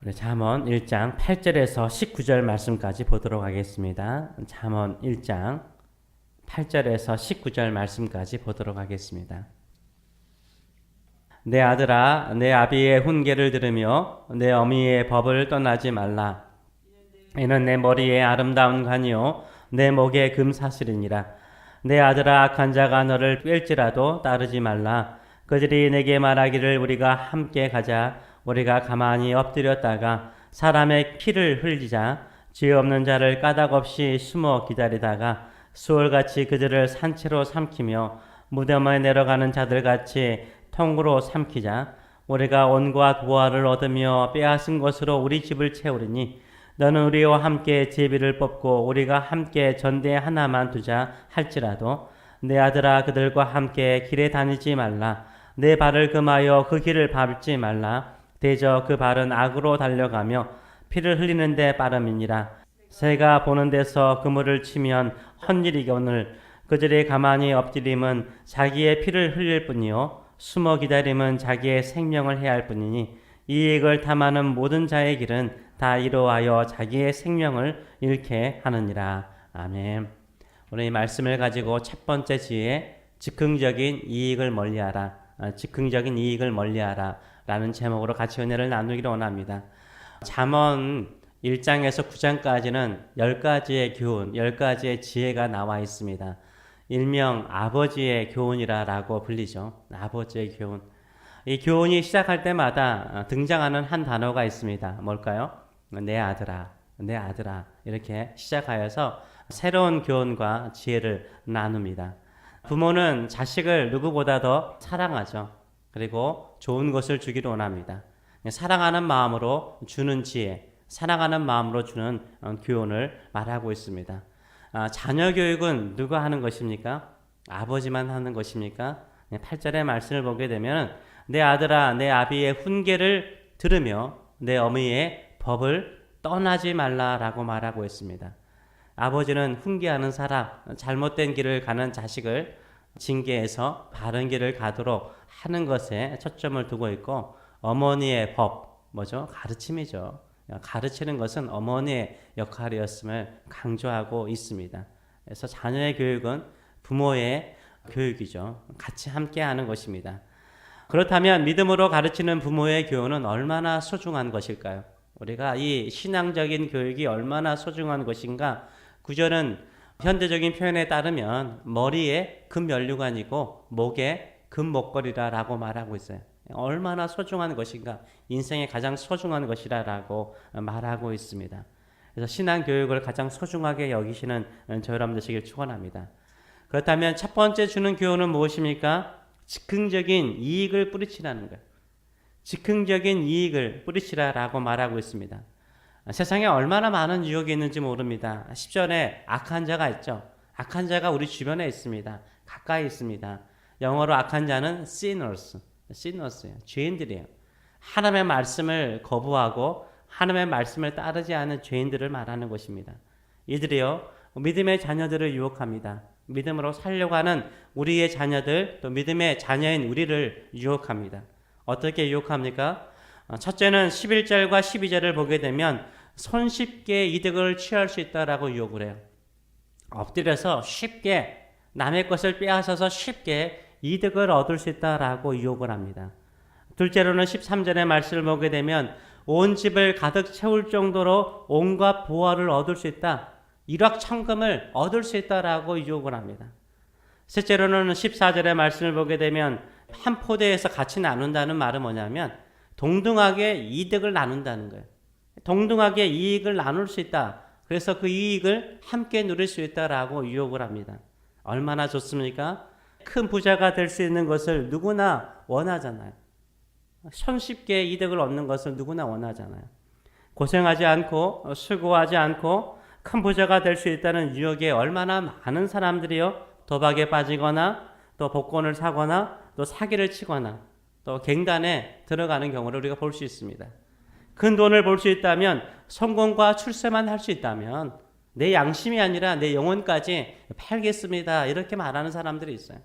우리 잠언 1장 8절에서 19절 말씀까지 보도록 하겠습니다. 잠언 1장 8절에서 19절 말씀까지 보도록 하겠습니다. 내 아들아, 내 아비의 훈계를 들으며 내 어미의 법을 떠나지 말라. 이는 내 머리에 아름다운 관이요 내 목에 금사슬이니라. 내 아들아, 악한 자가 너를 꿰일지라도 따르지 말라. 그들이 내게 말하기를 우리가 함께 가자. 우리가 가만히 엎드렸다가 사람의 피를 흘리자. 죄 없는 자를 까닭없이 숨어 기다리다가 수월같이 그들을 산채로 삼키며 무덤에 내려가는 자들같이 통으로 삼키자. 우리가 온과 도화를 얻으며 빼앗은 것으로 우리 집을 채우리니 너는 우리와 함께 제비를 뽑고 우리가 함께 전대 하나만 두자 할지라도 내 아들아, 그들과 함께 길에 다니지 말라. 내 발을 금하여 그 길을 밟지 말라. 대저 그 발은 악으로 달려가며 피를 흘리는데 빠름이니라. 새가 보는 데서 그물을 치면 헛일이거늘 그들이 가만히 엎드림은 자기의 피를 흘릴 뿐이요 숨어 기다림은 자기의 생명을 해할 뿐이니 이익을 탐하는 모든 자의 길은 다 이로하여 자기의 생명을 잃게 하느니라. 아멘. 오늘 이 말씀을 가지고 첫 번째 지혜, 즉흥적인 이익을 멀리하라. 즉흥적인 이익을 멀리하라 라는 제목으로 같이 은혜를 나누기를 원합니다. 잠언 1장에서 9장까지는 10가지의 교훈, 10가지의 지혜가 나와 있습니다. 일명 아버지의 교훈이라고 불리죠. 아버지의 교훈. 이 교훈이 시작할 때마다 등장하는 한 단어가 있습니다. 뭘까요? 내 아들아, 내 아들아. 이렇게 시작하여서 새로운 교훈과 지혜를 나눕니다. 부모는 자식을 누구보다 더 사랑하죠. 그리고 좋은 것을 주기를 원합니다. 사랑하는 마음으로 주는 지혜, 사랑하는 마음으로 주는 교훈을 말하고 있습니다. 자녀 교육은 누가 하는 것입니까? 아버지만 하는 것입니까? 8절의 말씀을 보게 되면 내 아들아, 내 아비의 훈계를 들으며 내 어미의 법을 떠나지 말라라고 말하고 있습니다. 아버지는 훈계하는 사람, 잘못된 길을 가는 자식을 징계해서 바른 길을 가도록 하는 것에 초점을 두고 있고, 어머니의 법, 뭐죠? 가르침이죠. 가르치는 것은 어머니의 역할이었음을 강조하고 있습니다. 그래서 자녀의 교육은 부모의 교육이죠. 같이 함께 하는 것입니다. 그렇다면 믿음으로 가르치는 부모의 교훈은 얼마나 소중한 것일까요? 우리가 이 신앙적인 교육이 얼마나 소중한 것인가? 9절은 현대적인 표현에 따르면 머리에 금면류관이고 목에 금목걸이라고 말하고 있어요. 얼마나 소중한 것인가? 인생의 가장 소중한 것이라고 말하고 있습니다. 그래서 신앙 교육을 가장 소중하게 여기시는 저 여러분 되시길 축원합니다. 그렇다면 첫 번째 주는 교훈은 무엇입니까? 즉흥적인 이익을 뿌리치라는 거예요. 즉흥적인 이익을 뿌리치라라고 말하고 있습니다. 세상에 얼마나 많은 유혹이 있는지 모릅니다. 10절에 악한 자가 있죠. 악한 자가 우리 주변에 있습니다. 가까이 있습니다. 영어로 악한 자는 sinners예요. 죄인들이에요. 하나님의 말씀을 거부하고 하나님의 말씀을 따르지 않은 죄인들을 말하는 것입니다. 이들이요, 믿음의 자녀들을 유혹합니다. 믿음으로 살려고 하는 우리의 자녀들, 또 믿음의 자녀인 우리를 유혹합니다. 어떻게 유혹합니까? 첫째는 11절과 12절을 보게 되면 손쉽게 이득을 취할 수 있다라고 유혹을 해요. 엎드려서 쉽게 남의 것을 빼앗아서 쉽게 이득을 얻을 수 있다라고 유혹을 합니다. 둘째로는 13절의 말씀을 보게 되면 온 집을 가득 채울 정도로 온갖 보화를 얻을 수 있다. 일확천금을 얻을 수 있다라고 유혹을 합니다. 셋째로는 14절의 말씀을 보게 되면 한 포대에서 같이 나눈다는 말은 뭐냐면 동등하게 이득을 나눈다는 거예요. 동등하게 이익을 나눌 수 있다. 그래서 그 이익을 함께 누릴 수 있다라고 유혹을 합니다. 얼마나 좋습니까? 큰 부자가 될 수 있는 것을 누구나 원하잖아요. 손쉽게 이득을 얻는 것을 누구나 원하잖아요. 고생하지 않고 수고하지 않고 큰 부자가 될 수 있다는 유혹에 얼마나 많은 사람들이요 도박에 빠지거나 또 복권을 사거나 또 사기를 치거나 또 갱단에 들어가는 경우를 우리가 볼 수 있습니다. 큰 돈을 벌 수 있다면, 성공과 출세만 할 수 있다면 내 양심이 아니라 내 영혼까지 팔겠습니다. 이렇게 말하는 사람들이 있어요.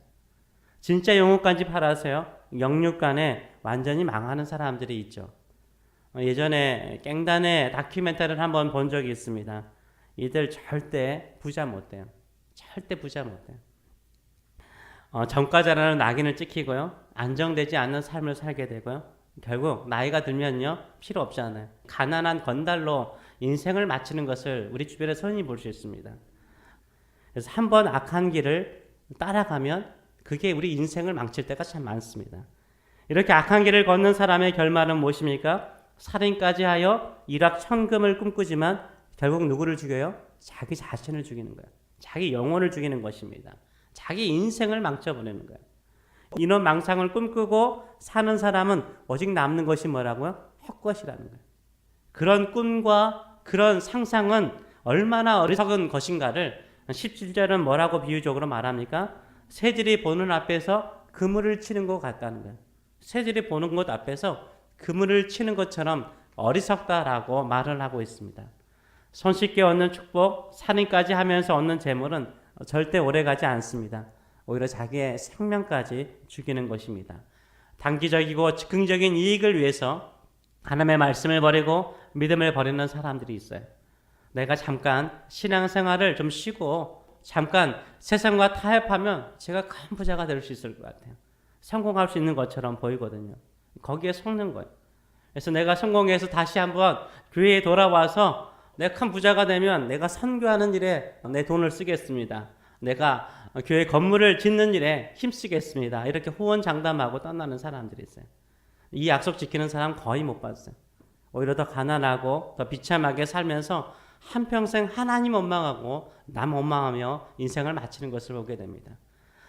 진짜 영혼까지 팔아서요 영육간에 완전히 망하는 사람들이 있죠. 예전에 깽단의 다큐멘터리를 한번 본 적이 있습니다. 이들 절대 부자 못 돼요. 절대 부자 못 돼요. 정가자라는 낙인을 찍히고요. 안정되지 않는 삶을 살게 되고요. 결국 나이가 들면요. 필요 없잖아요. 가난한 건달로 인생을 마치는 것을 우리 주변에서 흔히 볼 수 있습니다. 그래서 한번 악한 길을 따라가면 그게 우리 인생을 망칠 때가 참 많습니다. 이렇게 악한 길을 걷는 사람의 결말은 무엇입니까? 살인까지 하여 일확천금을 꿈꾸지만 결국 누구를 죽여요? 자기 자신을 죽이는 거예요. 자기 영혼을 죽이는 것입니다. 자기 인생을 망쳐버리는 거예요. 이런 망상을 꿈꾸고 사는 사람은 오직 남는 것이 뭐라고요? 헛것이라는 거예요. 그런 꿈과 그런 상상은 얼마나 어리석은 것인가를 17절은 뭐라고 비유적으로 말합니까? 새들이 보는 앞에서 그물을 치는 것 같다는 거예요. 새들이 보는 것 앞에서 그물을 치는 것처럼 어리석다라고 말을 하고 있습니다. 손쉽게 얻는 축복, 살인까지 하면서 얻는 재물은 절대 오래가지 않습니다. 오히려 자기의 생명까지 죽이는 것입니다. 단기적이고 즉흥적인 이익을 위해서 하나님의 말씀을 버리고 믿음을 버리는 사람들이 있어요. 내가 잠깐 신앙생활을 좀 쉬고 잠깐 세상과 타협하면 제가 큰 부자가 될 수 있을 것 같아요. 성공할 수 있는 것처럼 보이거든요. 거기에 속는 거예요. 그래서 내가 성공해서 다시 한번 교회에 돌아와서 내가 큰 부자가 되면 내가 선교하는 일에 내 돈을 쓰겠습니다. 내가 교회 건물을 짓는 일에 힘쓰겠습니다. 이렇게 호언장담하고 떠나는 사람들이 있어요. 이 약속 지키는 사람 거의 못 봤어요. 오히려 더 가난하고 더 비참하게 살면서 한평생 하나님 원망하고 남 원망하며 인생을 마치는 것을 보게 됩니다.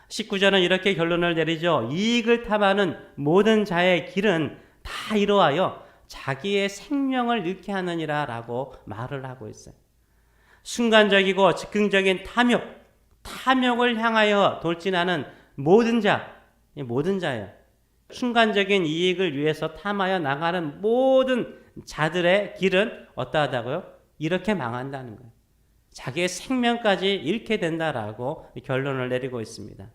19절은 이렇게 결론을 내리죠. 이익을 탐하는 모든 자의 길은 다 이루어하여 자기의 생명을 잃게 하느니라 라고 말을 하고 있어요. 순간적이고 즉흥적인 탐욕을 향하여 돌진하는 모든 자예요. 순간적인 이익을 위해서 탐하여 나가는 모든 자들의 길은 어떠하다고요? 이렇게 망한다는 거예요. 자기의 생명까지 잃게 된다라고 결론을 내리고 있습니다.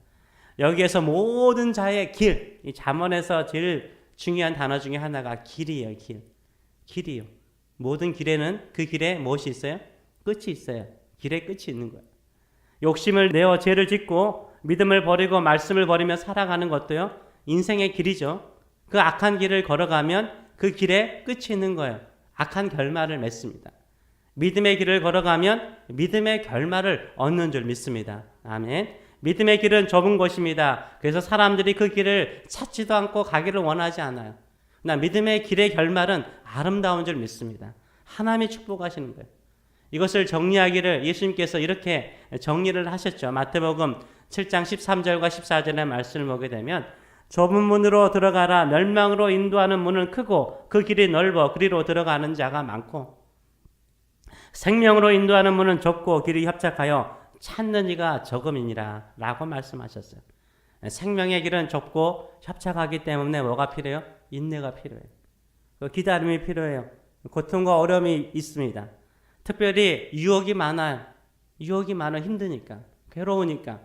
여기에서 모든 자의 길, 이 잠언에서 제일 중요한 단어 중에 하나가 길이에요. 길이요. 모든 길에는 그 길에 무엇이 있어요? 끝이 있어요. 길에 끝이 있는 거예요. 욕심을 내어 죄를 짓고 믿음을 버리고 말씀을 버리며 살아가는 것도요. 인생의 길이죠. 그 악한 길을 걸어가면 그 길에 끝이 있는 거예요. 악한 결말을 맺습니다. 믿음의 길을 걸어가면 믿음의 결말을 얻는 줄 믿습니다. 아멘. 믿음의 길은 좁은 곳입니다. 그래서 사람들이 그 길을 찾지도 않고 가기를 원하지 않아요. 나 믿음의 길의 결말은 아름다운 줄 믿습니다. 하나님이 축복하시는 거예요. 이것을 정리하기를 예수님께서 이렇게 정리를 하셨죠. 마태복음 7장 13절과 14절의 말씀을 보게 되면 좁은 문으로 들어가라. 멸망으로 인도하는 문은 크고 그 길이 넓어 그리로 들어가는 자가 많고 생명으로 인도하는 문은 좁고 길이 협착하여 찾는 이가 적음이니라 라고 말씀하셨어요. 생명의 길은 좁고 협착하기 때문에 뭐가 필요해요? 인내가 필요해요. 기다림이 필요해요. 고통과 어려움이 있습니다. 특별히 유혹이 많아요. 유혹이 많아 힘드니까, 괴로우니까.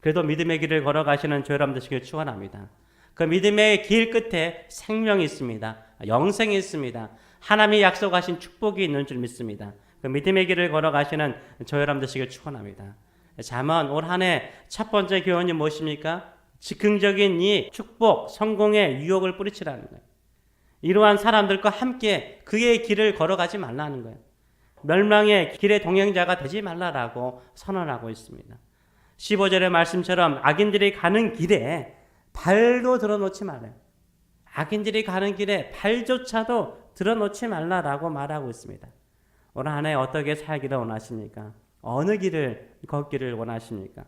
그래도 믿음의 길을 걸어가시는 저 여러분 되시길 축원합니다. 그 믿음의 길 끝에 생명이 있습니다. 영생이 있습니다. 하나님이 약속하신 축복이 있는 줄 믿습니다. 그 믿음의 길을 걸어가시는 저 여러분 되시길 축원합니다. 잠언 올 한 해 첫 번째 교훈이 무엇입니까? 즉흥적인 이 축복, 성공의 유혹을 뿌리치라는 거예요. 이러한 사람들과 함께 그의 길을 걸어가지 말라는 거예요. 멸망의 길의 동행자가 되지 말라라고 선언하고 있습니다. 15절의 말씀처럼 악인들이 가는 길에 발도 들어놓지 말아요. 악인들이 가는 길에 발조차도 들어놓지 말라라고 말하고 있습니다. 올 한 해 어떻게 살기를 원하십니까? 어느 길을 걷기를 원하십니까?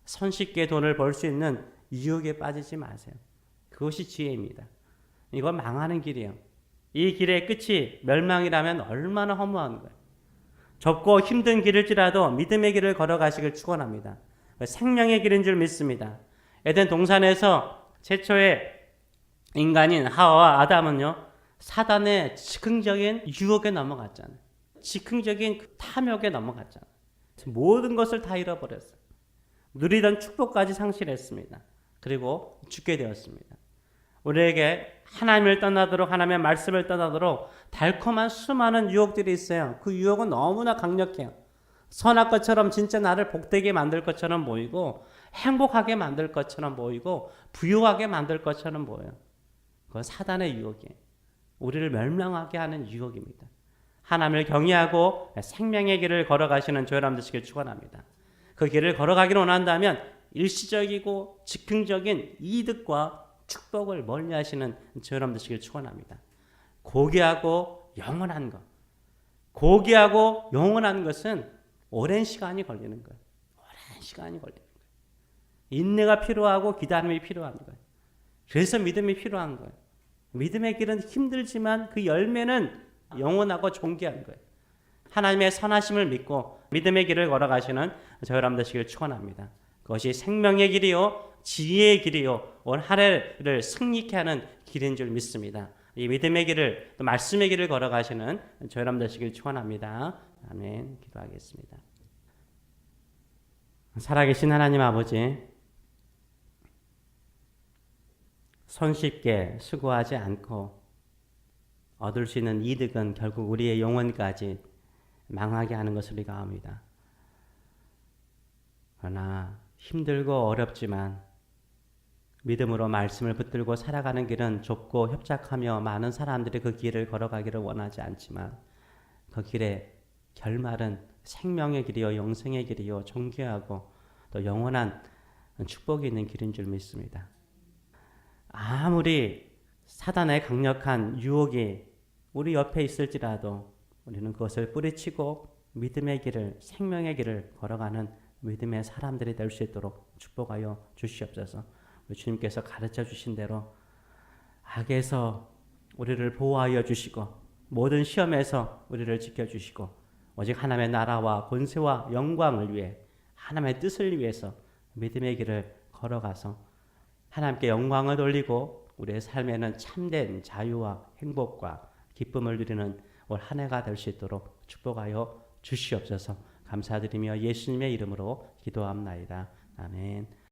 손쉽게 돈을 벌 수 있는 유혹에 빠지지 마세요. 그것이 지혜입니다. 이건 망하는 길이에요. 이 길의 끝이 멸망이라면 얼마나 허무한 거예요. 좁고 힘든 길일지라도 믿음의 길을 걸어가시길 축원합니다. 생명의 길인 줄 믿습니다. 에덴 동산에서 최초의 인간인 하와와 아담은요, 사단의 즉흥적인 유혹에 넘어갔잖아요. 즉흥적인 탐욕에 넘어갔잖아요. 모든 것을 다 잃어버렸어요. 누리던 축복까지 상실했습니다. 그리고 죽게 되었습니다. 우리에게 하나님을 떠나도록 하나님의 말씀을 떠나도록 달콤한 수많은 유혹들이 있어요. 그 유혹은 너무나 강력해요. 선할 것처럼 진짜 나를 복되게 만들 것처럼 보이고 행복하게 만들 것처럼 보이고 부유하게 만들 것처럼 보여요. 그건 사단의 유혹이에요. 우리를 멸망하게 하는 유혹입니다. 하나님을 경외하고 생명의 길을 걸어가시는 저 여러분 되시길 축원합니다. 그 길을 걸어가기를 원한다면 일시적이고 즉흥적인 이득과 축복을 멀리하시는 저 여러분 되시길 축원합니다. 고귀하고 영원한 것, 고귀하고 영원한 것은 오랜 시간이 걸리는 거예요. 오랜 시간이 걸리는 거예요. 인내가 필요하고 기다림이 필요한 거예요. 그래서 믿음이 필요한 거예요. 믿음의 길은 힘들지만 그 열매는 영원하고 존귀한 거예요. 하나님의 선하심을 믿고 믿음의 길을 걸어가시는 저 여러분 되시길 축원합니다. 그것이 생명의 길이요 지혜의 길이요 올 한 해를 승리케 하는 길인 줄 믿습니다. 이 믿음의 길을 또 말씀의 길을 걸어가시는 저 여러분 되시길 축원합니다. 아멘. 기도하겠습니다. 살아계신 하나님 아버지, 손쉽게 수고하지 않고 얻을 수 있는 이득은 결국 우리의 영혼까지 망하게 하는 것을 우리가 압니다. 그러나 힘들고 어렵지만 믿음으로 말씀을 붙들고 살아가는 길은 좁고 협착하며 많은 사람들이 그 길을 걸어가기를 원하지 않지만 그 길의 결말은 생명의 길이요 영생의 길이요 존귀하고 또 영원한 축복이 있는 길인 줄 믿습니다. 아무리 사단의 강력한 유혹이 우리 옆에 있을지라도 우리는 그것을 뿌리치고 믿음의 길을 생명의 길을 걸어가는 믿음의 사람들이 될 수 있도록 축복하여 주시옵소서. 우리 주님께서 가르쳐 주신 대로 악에서 우리를 보호하여 주시고 모든 시험에서 우리를 지켜주시고 오직 하나님의 나라와 권세와 영광을 위해 하나님의 뜻을 위해서 믿음의 길을 걸어가서 하나님께 영광을 돌리고 우리의 삶에는 참된 자유와 행복과 기쁨을 누리는 올 한 해가 될 수 있도록 축복하여 주시옵소서. 감사드리며 예수님의 이름으로 기도합나이다. 아멘.